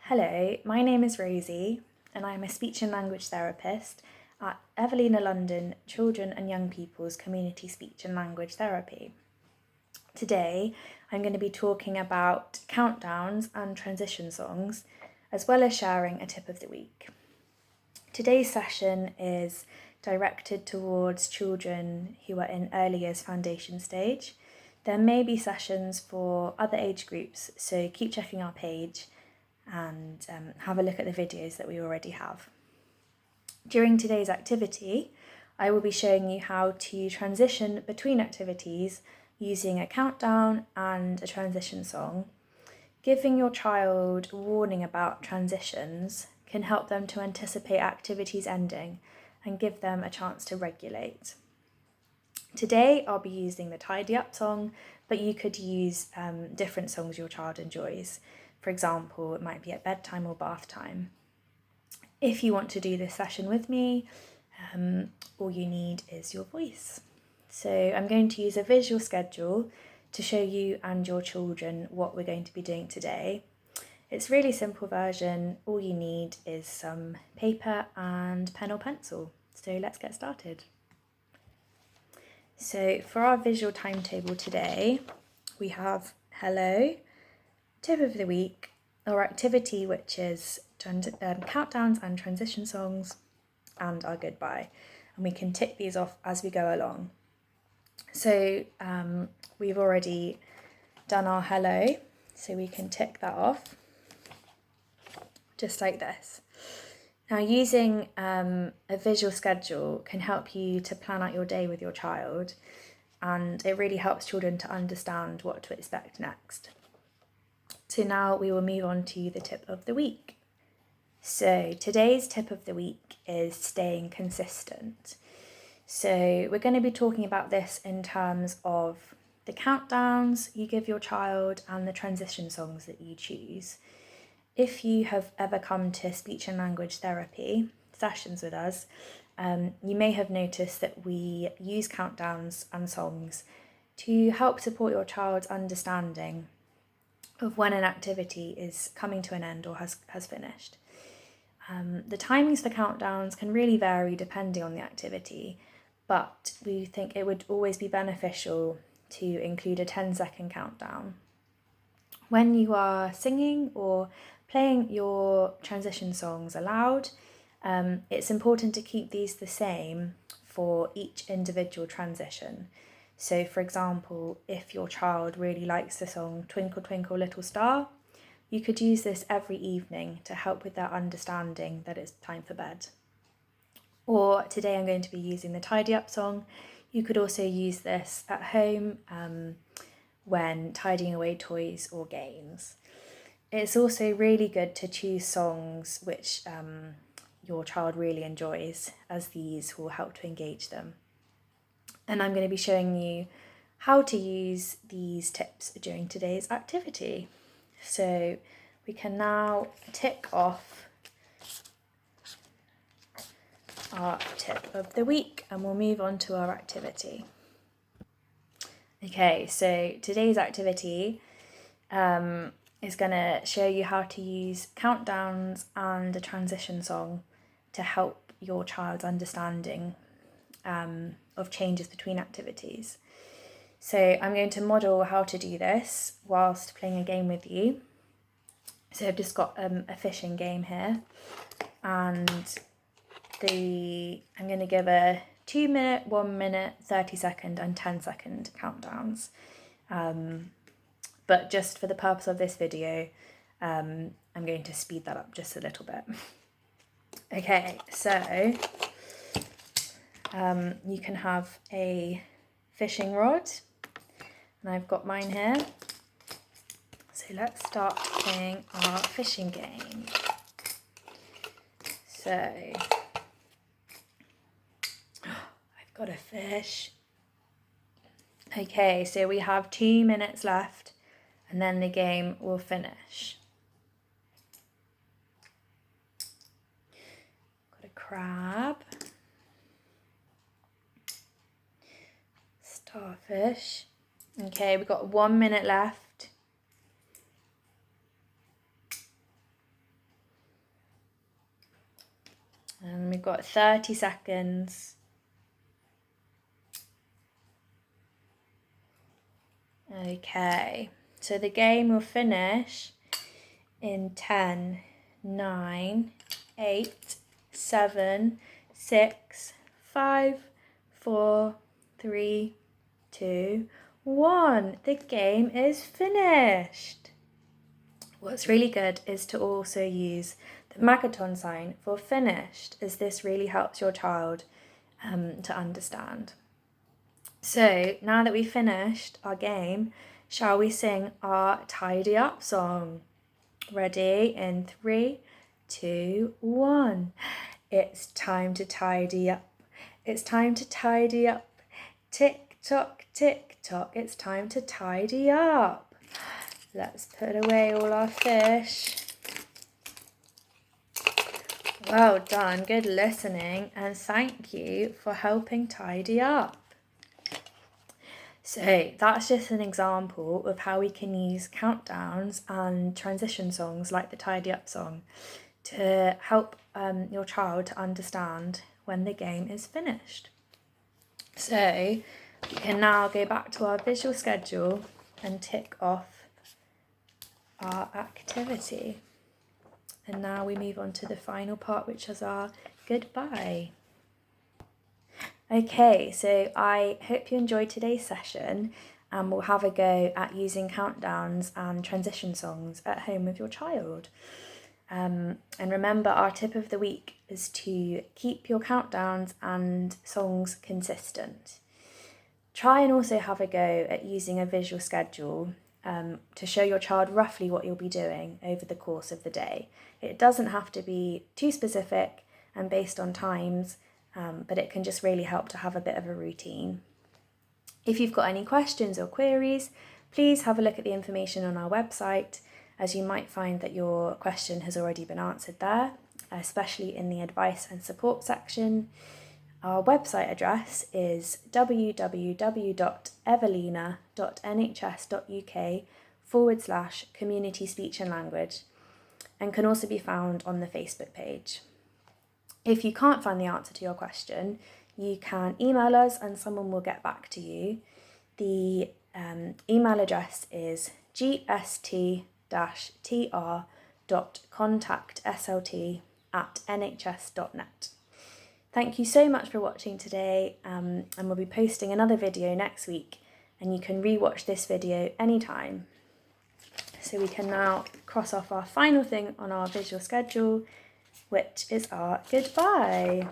Hello, my name is Rosie and I'm a speech and language therapist at Evelina London Children and Young People's Community Speech and Language Therapy. Today I'm going to be talking about countdowns and transition songs, as well as sharing a tip of the week. Today's session is directed towards children who are in early years foundation stage. There may be sessions for other age groups, so keep checking our page and have a look at the videos that we already have. During today's activity, I will be showing you how to transition between activities using a countdown and a transition song. Giving your child a warning about transitions can help them to anticipate activities ending and give them a chance to regulate. Today I'll be using the Tidy Up song, but you could use different songs your child enjoys. For example, it might be at bedtime or bath time. If you want to do this session with me, all you need is your voice. So I'm going to use a visual schedule to show you and your children what we're going to be doing today. It's a really simple version. All you need is some paper and pen or pencil. So let's get started. So for our visual timetable today, we have hello, tip of the week, our activity, which is countdowns and transition songs, and our goodbye. And we can tick these off as we go along. So we've already done our hello, so we can tick that off, just like this. Now, using a visual schedule can help you to plan out your day with your child, and it really helps children to understand what to expect next. So now we will move on to the tip of the week. So today's tip of the week is staying consistent. So we're going to be talking about this in terms of the countdowns you give your child and the transition songs that you choose. If you have ever come to speech and language therapy sessions with us, you may have noticed that we use countdowns and songs to help support your child's understanding of when an activity is coming to an end or has finished. The timings for countdowns can really vary depending on the activity, but we think it would always be beneficial to include a 10-second countdown. When you are singing or playing your transition songs aloud, it's important to keep these the same for each individual transition. So for example, if your child really likes the song Twinkle Twinkle Little Star, you could use this every evening to help with their understanding that it's time for bed. Or today I'm going to be using the Tidy Up song. You could also use this at home when tidying away toys or games. It's also really good to choose songs which your child really enjoys, as these will help to engage them. And I'm going to be showing you how to use these tips during today's activity. So we can now tick off our tip of the week and we'll move on to our activity. Okay, so today's activity is going to show you how to use countdowns and a transition song to help your child's understanding of changes between activities. So I'm going to model how to do this whilst playing a game with you. So I've just got a fishing game here, and I'm going to give a 2 minute, 1 minute, 30 second and 10-second countdowns. But just for the purpose of this video, I'm going to speed that up just a little bit. Okay, so you can have a fishing rod, and I've got mine here. So let's start playing our fishing game. So I've got a fish. Okay, so we have 2 minutes left and then the game will finish. Got a crab. Starfish. Okay, we've got 1 minute left. we've got 30 seconds. Okay, so the game will finish in 10, 9, 8, 7, 6, 5, 4, 3, 2, 1. The game is finished. What's really good is to also use the Magaton sign for finished, as this really helps your child to understand. So now that we've finished our game, shall we sing our tidy up song? Ready? In 3, 2, 1. It's time to tidy up. It's time to tidy up. Tick tock, tick tock. It's time to tidy up. Let's put away all our fish. Well done. Good listening, and thank you for helping tidy up. So that's just an example of how we can use countdowns and transition songs like the Tidy Up song to help your child to understand when the game is finished. So we can now go back to our visual schedule and tick off our activity. And now we move on to the final part, which is our goodbye. Okay, so I hope you enjoyed today's session, and we'll have a go at using countdowns and transition songs at home with your child. And remember, our tip of the week is to keep your countdowns and songs consistent. Try and also have a go at using a visual schedule to show your child roughly what you'll be doing over the course of the day. It doesn't have to be too specific and based on times, but it can just really help to have a bit of a routine. If you've got any questions or queries, please have a look at the information on our website, as you might find that your question has already been answered there, especially in the advice and support section. Our website address is www.evelina.nhs.uk/community speech and language, and can also be found on the Facebook page. If you can't find the answer to your question, you can email us and someone will get back to you. The email address is gst-tr.contactslt@nhs.net. Thank you so much for watching today, and we'll be posting another video next week, and you can rewatch this video anytime. So we can now cross off our final thing on our visual schedule, which is our goodbye.